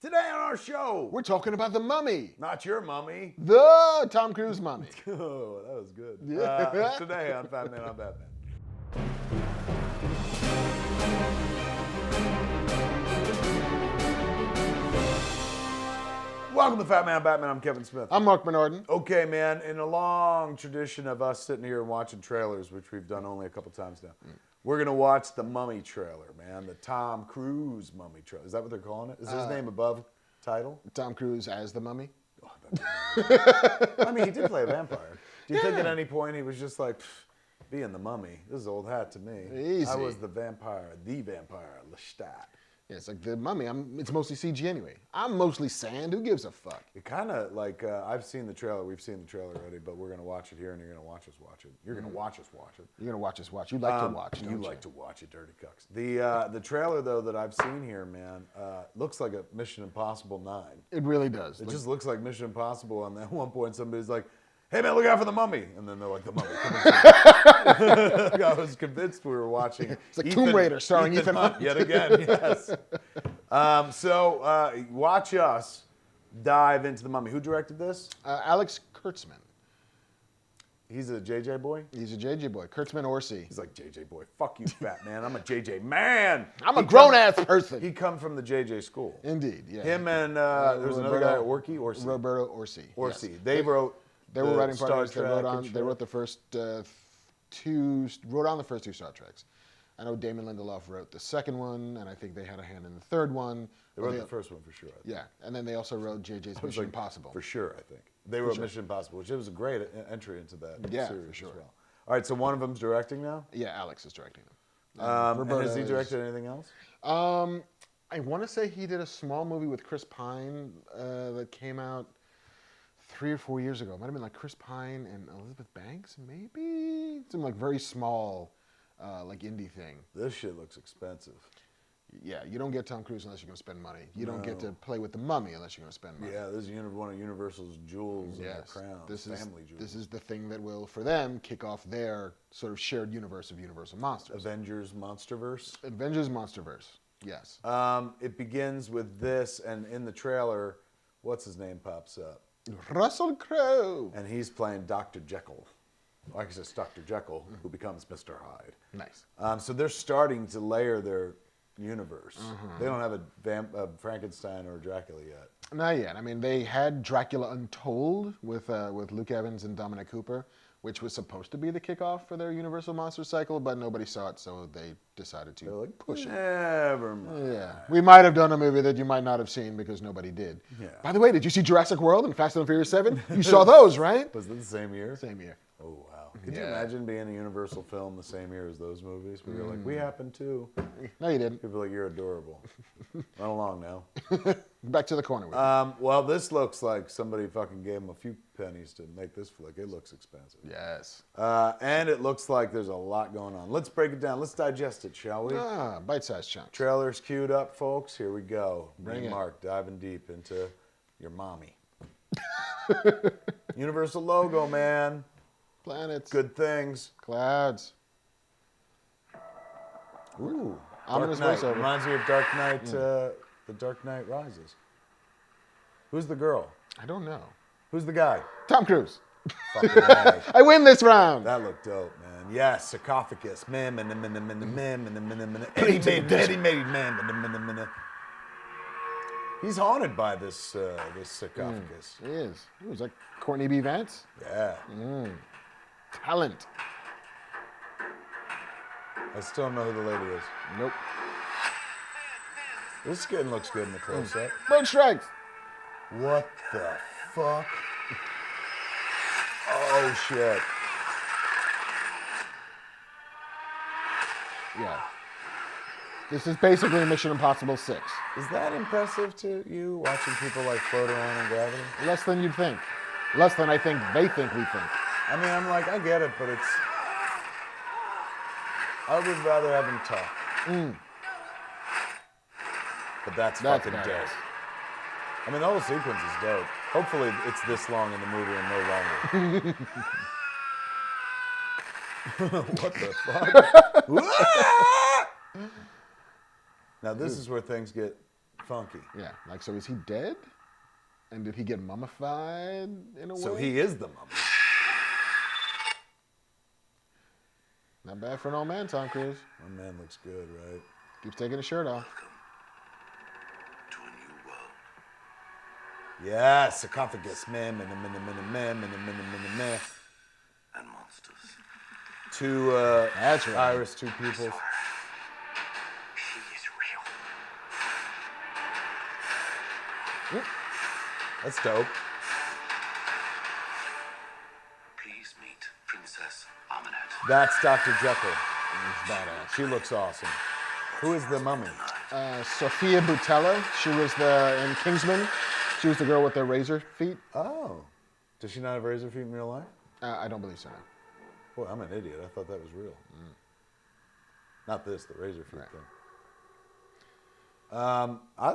Today on our show, We're talking about the mummy. not your mummy. The Tom Cruise mummy. Oh, that was good. Yeah. Today on Fat Man on Batman. Welcome to Fat Man on Batman. I'm Kevin Smith. I'm Marc Bernardin. Okay, man, in a long tradition of us sitting here and watching trailers, which we've done only a couple times now, we're going to watch the Mummy trailer, man. The Tom Cruise Mummy trailer. Is that what they're calling it? Is his name above title? Tom Cruise as the mummy. I mean, he did play a vampire. Do you think at any point he was just like, being the mummy, this is old hat to me. Easy. I was the vampire, Lestat. Yeah, it's like the mummy. It's mostly CG anyway. I'm mostly sand. Who gives a fuck? It kind of like, I've seen the trailer. We've seen the trailer already, but we're going to watch it here, and you're going to watch us watch it. You're going to watch us watch it. You're gonna watch us watch. You like to watch, don't you? You like to watch it, dirty cucks. The trailer, though, that I've seen here, man, looks like a Mission Impossible 9. It really does. It just looks like Mission Impossible, and then at one point somebody's like, hey, man, look out for the mummy. And then they're like, the mummy. I was convinced we were watching. It's like Tomb Raider starring Ethan Hunt. Yet again, yes. So watch us dive into the mummy. Who directed this? Alex Kurtzman. He's a JJ boy? He's a JJ boy. Kurtzman Orsi. He's like, JJ boy, fuck you, fat man. I'm a JJ man. I'm a grown-ass person. He come from the JJ school. Indeed, yeah. Him and there's another guy, Orsi? Roberto Orsi. Orsi. Yes. They wrote They were writing Star partners. Trek. They wrote the first wrote on the first two Star Treks. I know Damon Lindelof wrote the second one, and I think they had a hand in the third one. They wrote the first one for sure. I think. Yeah, and then they also wrote JJ's Mission Impossible. For sure, I think. They wrote Mission Impossible, which was a great entry into that series for sure. as well. All right, so one of them's directing now? Yeah, Alex is directing them. And has he directed anything else? I want to say he did a small movie with Chris Pine that came out 3 or 4 years ago. It might have been like Chris Pine and Elizabeth Banks, maybe? Some like very small, like indie thing. This shit looks expensive. Yeah, you don't get Tom Cruise unless you're going to spend money. You don't get to play with the mummy unless you're going to spend money. Yeah, this is one of Universal's jewels in their crown. Family jewels. This is the thing that will, for them, kick off their sort of shared universe of Universal Monsters. Avengers Monsterverse? Avengers Monsterverse, yes. It begins with this, and in the trailer, what's his name pops up? Russell Crowe. And he's playing Dr. Jekyll. Like I said, it's Dr. Jekyll, who becomes Mr. Hyde. Nice. So they're starting to layer their universe. They don't have a Frankenstein or a Dracula yet. Not yet. I mean, they had Dracula Untold with Luke Evans and Dominic Cooper, which was supposed to be the kickoff for their Universal Monster cycle, but nobody saw it, so they decided to push it. Never mind. Yeah. We might have done a movie that you might not have seen because nobody did. Yeah. By the way, did you see Jurassic World and Fast and Furious 7? You saw those, right? Was it the same year? Same year. Oh, wow. Could you imagine being a Universal film the same year as those movies? We were like, we happened too. No, you didn't. People are like, you're adorable. Run along now. Back to the corner with you. Well, this looks like somebody fucking gave them a few pennies to make this flick. It looks expensive. Yes. And it looks like there's a lot going on. Let's break it down. Let's digest it, shall we? Bite-sized chunks. Trailers queued up, folks. Here we go. Bring it. Marc diving deep into your mommy. Universal logo, man. Planets. Good things. Clouds. Ooh. Ominous Dark Knight. voiceover. Reminds me of Dark Knight, The Dark Knight Rises. Who's the girl? I don't know. Who's the guy? Tom Cruise. Fucking A. I win this round. That looked dope, man. Yes, sarcophagus. He's haunted by this sarcophagus. He is. It was like Courtney B. Vance. Yeah. Talent. I still don't know who the lady is. Nope. This skin looks good in the close-up. Bird strikes. What the fuck? Oh, shit. Yeah. This is basically Mission Impossible 6. Is that impressive to you, watching people like float around in gravity? Less than you'd think. Less than I think they think we think. I mean, I'm like, I get it, but it's... I would rather have them talk. But that's fucking badass. dope. I mean, the whole sequence is dope. Hopefully it's this long in the movie and no longer. What the fuck? Now this is where things get Funky. Yeah, like, so is he dead? And did he get mummified in a way? So he is the mummy. Not bad for an old man, Tom Cruise. My man looks good, right? Keeps taking his shirt off. Welcome to a new world. Yes, sarcophagus. Man. And monsters. Two That's right. iris, two pupils. He is real. That's dope. Please meet Princess Amulet. That's Dr. Jekyll. He's badass. She looks awesome. Who is the mummy? Sophia Boutella. She was in Kingsman. She was the girl with the razor feet. Oh. Does she not have razor feet in real life? I don't believe so, no. Boy, I'm an idiot. I thought that was real. Not this, the razor feet thing.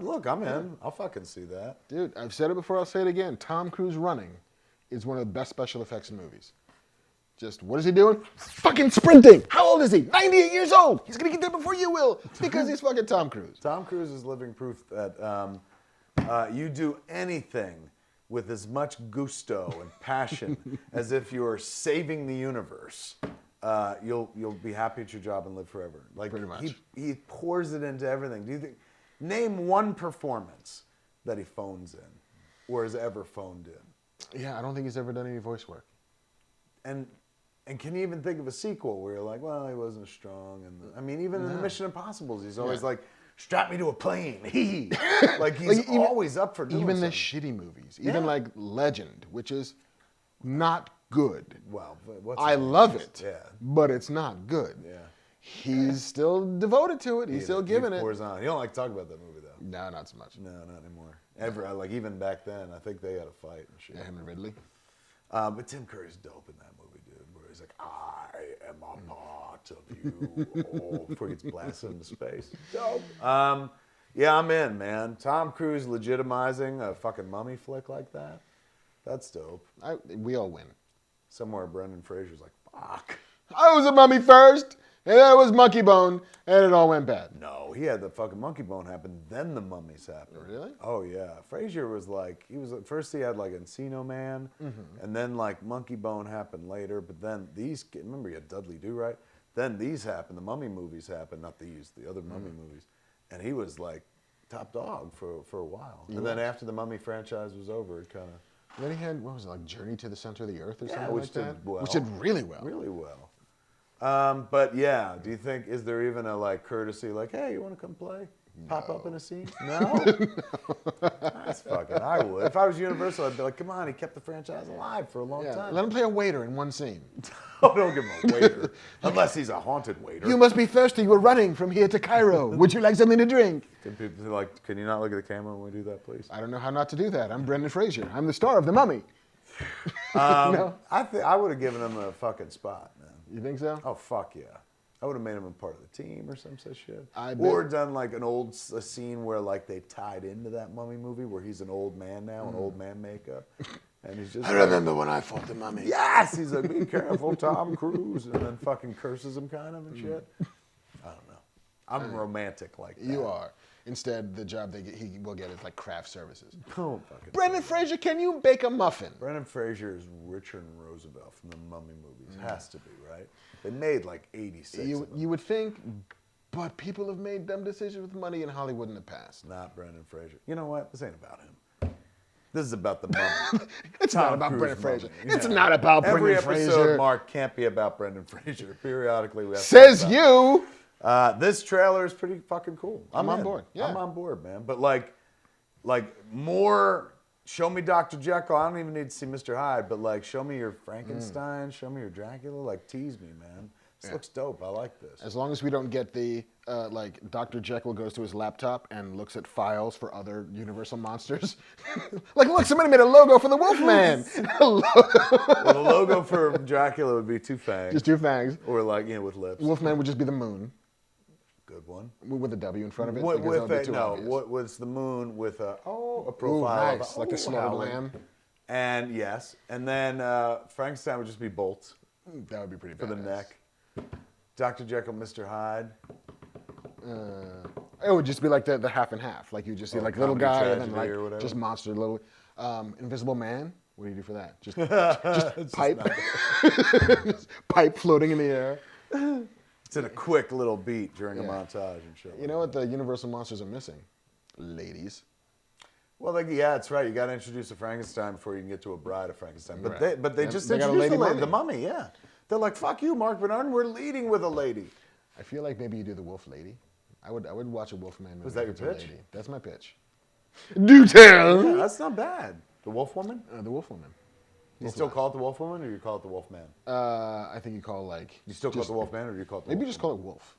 Look, I'm in. I'll fucking see that. Dude, I've said it before, I'll say it again. Tom Cruise running is one of the best special effects in movies. Just, what is he doing? Fucking sprinting! How old is he? 98 years old! He's gonna get there before you will, because he's fucking Tom Cruise. Tom Cruise is living proof that you do anything with as much gusto and passion as if you're saving the universe. You'll be happy at your job and live forever. Like, pretty much. He pours it into everything. Do you think? Name one performance that he phones in, or has ever phoned in. Yeah, I don't think he's ever done any voice work. And can you even think of a sequel where you're like, well, he wasn't strong? And I mean, even in the Mission Impossibles, he's always like, strap me to a plane. Like he's always up for doing Even something. the shitty movies, even like Legend, which is not good. Well, what's I his name? love it, Yeah. but it's not good. Yeah. He's still devoted to it. He's still giving it. Pours on. You don't like to talk about that movie, though. No, not so much. No, not anymore. Ever, like even back then, I think they had a fight and shit. Yeah, him and Ridley. But Tim Curry's dope in that movie, dude. Where he's like, I am a part of you. Before he gets blasted into space. Dope. Yeah, I'm in, man. Tom Cruise legitimizing a fucking mummy flick like that. That's dope. We all win. Somewhere Brendan Fraser's like, fuck. I was a mummy first, and then it was Monkey Bone, and it all went bad. No, he had the fucking monkey bone happen, then the mummies happened. Really? Oh yeah. Fraser was like, first he had like Encino Man, and then like monkey bone happened later, but then remember he had Dudley Do Right? Then these happened, the mummy movies happened, not these, the other mummy movies. And he was like top dog for a while. And then after the mummy franchise was over, it kind of... Then he had, what was it, like Journey to the Center of the Earth or something which like did that? well. Which did really well. Really well. But yeah, do you think, is there even a like courtesy, like, hey, you want to come play? Pop up in a scene? No? That's fucking, I would. If I was Universal, I'd be like, come on, he kept the franchise alive for a long time. Let him play a waiter in one scene. Oh, don't give him a waiter. Unless he's a haunted waiter. You must be thirsty. We're running from here to Cairo. Would you like something to drink? Can people be like, can you not look at the camera when we do that, please? I don't know how not to do that. I'm Brendan Fraser. I'm the star of The Mummy. I would have given him a fucking spot, man. You think so? Oh, fuck yeah. I would have made him a part of the team or some such shit. Or done like a scene where like they tied into that mummy movie where he's an old man now, an old man makeup. And he's just I remember when I fought the mummy. yes! He's like, be careful, Tom Cruise. And then fucking curses him kind of and shit. I don't know. I'm romantic like that. You are. Instead, the job he will get is like craft services. Oh, fucking Brendan Fraser, can you bake a muffin? Brendan Fraser is Richard Roosevelt from the Mummy movies. Has to be, right? They made like 86 of them. You would think, but people have made dumb decisions with money in Hollywood in the past. Not Brendan Fraser. You know what? This ain't about him. This is about the mummy. It's Tom not about Cruise Brendan Fraser. mummy. It's not about Every Brendan episode, Fraser. Marc, can't be about Brendan Fraser. Periodically, we have to Says talk about you. this trailer is pretty fucking cool. I'm on in. board, yeah. I'm on board, man. But like more. Show me Dr. Jekyll. I don't even need to see Mr. Hyde, but like, show me your Frankenstein. Show me your Dracula. Like, tease me, man. This looks dope. I like this. As long as we don't get the, like, Dr. Jekyll goes to his laptop and looks at files for other Universal monsters. Like, look, somebody made a logo for the Wolfman. Well, the logo for Dracula would be two fangs. Just two fangs. Or like, with lips. Wolfman would just be the moon Good one. with a W in front of it. What, because that would be with too obvious. what was the moon with a Ooh, profile nice. of Like the slaughtered howling. lamb. And yes, and then Frankenstein would just be bolts That would be pretty bad. for the neck. Dr. Jekyll, Mr. Hyde. It would just be like the half and half. Like you just see like little comedy guy and then tragedy like or whatever. just monster little. Invisible Man. What do you do for that? Just It's pipe. Just pipe floating in the air. It's in a quick little beat during a Yeah. montage and shit. You know what the Universal monsters are missing? Ladies. Well, yeah, that's right. You got to introduce a Frankenstein before you can get to a Bride of Frankenstein. But Right. they just They got a introduced lady the mummy. mummy. Yeah, they're like, "Fuck you, Marc Bernardin. We're leading with a lady." I feel like maybe you do the Wolf Lady. I would watch a Wolfman movie. Was that your with a pitch? lady. That's my pitch. Do tell. Yeah, that's not bad. The Wolf Woman. The Wolf Woman. You still call it the Wolf Woman, or you call it the Wolf Man? I think you call like. You still call it the Wolf Man, or do you call it the Maybe Wolf just Woman? call it Wolf.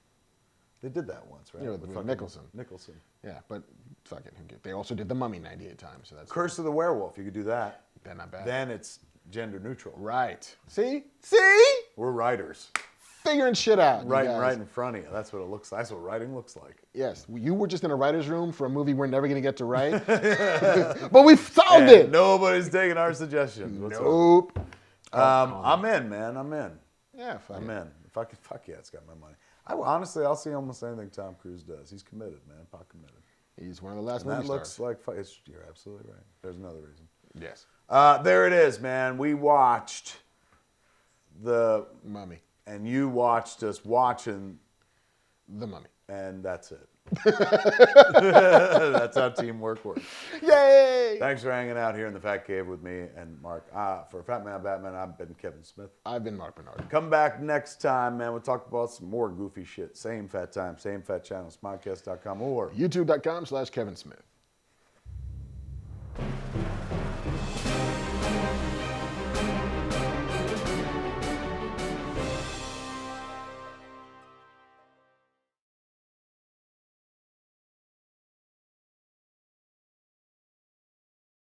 They did that once, right? Yeah, with fucking Nicholson. Nicholson. Yeah, but fuck it. They also did the Mummy 98 times, so that's Curse of the Werewolf. You could do that. they're not bad. Then it's gender neutral. Right. See? See? We're writers. Figuring shit out. you Writing guys. right in front of you. That's what it looks like. That's what writing looks like. Yes, you were just in a writer's room for a movie we're never going to get to write. But we solved And it. nobody's taking our suggestions. What's up? Nope. I'm in, man. I'm in. Yeah, fuck I'm it. in. Fuck yeah, it's got my money. Honestly, I'll see almost anything Tom Cruise does. He's committed, man. Pot committed. He's one of the last And movie that stars. looks like you're absolutely right. There's another reason. Yes. There it is, man. We watched Mummy. and you watched us watching, The Mummy. and that's it. That's how teamwork works. Yay! Thanks for hanging out here in the Fat Cave with me and Marc. For Fat Man Batman, I've been Kevin Smith. I've been Marc Bernard. Come back next time, man. We'll talk about some more goofy shit. Same fat time, same fat channel, smodcast.com or YouTube.com/Kevin Smith.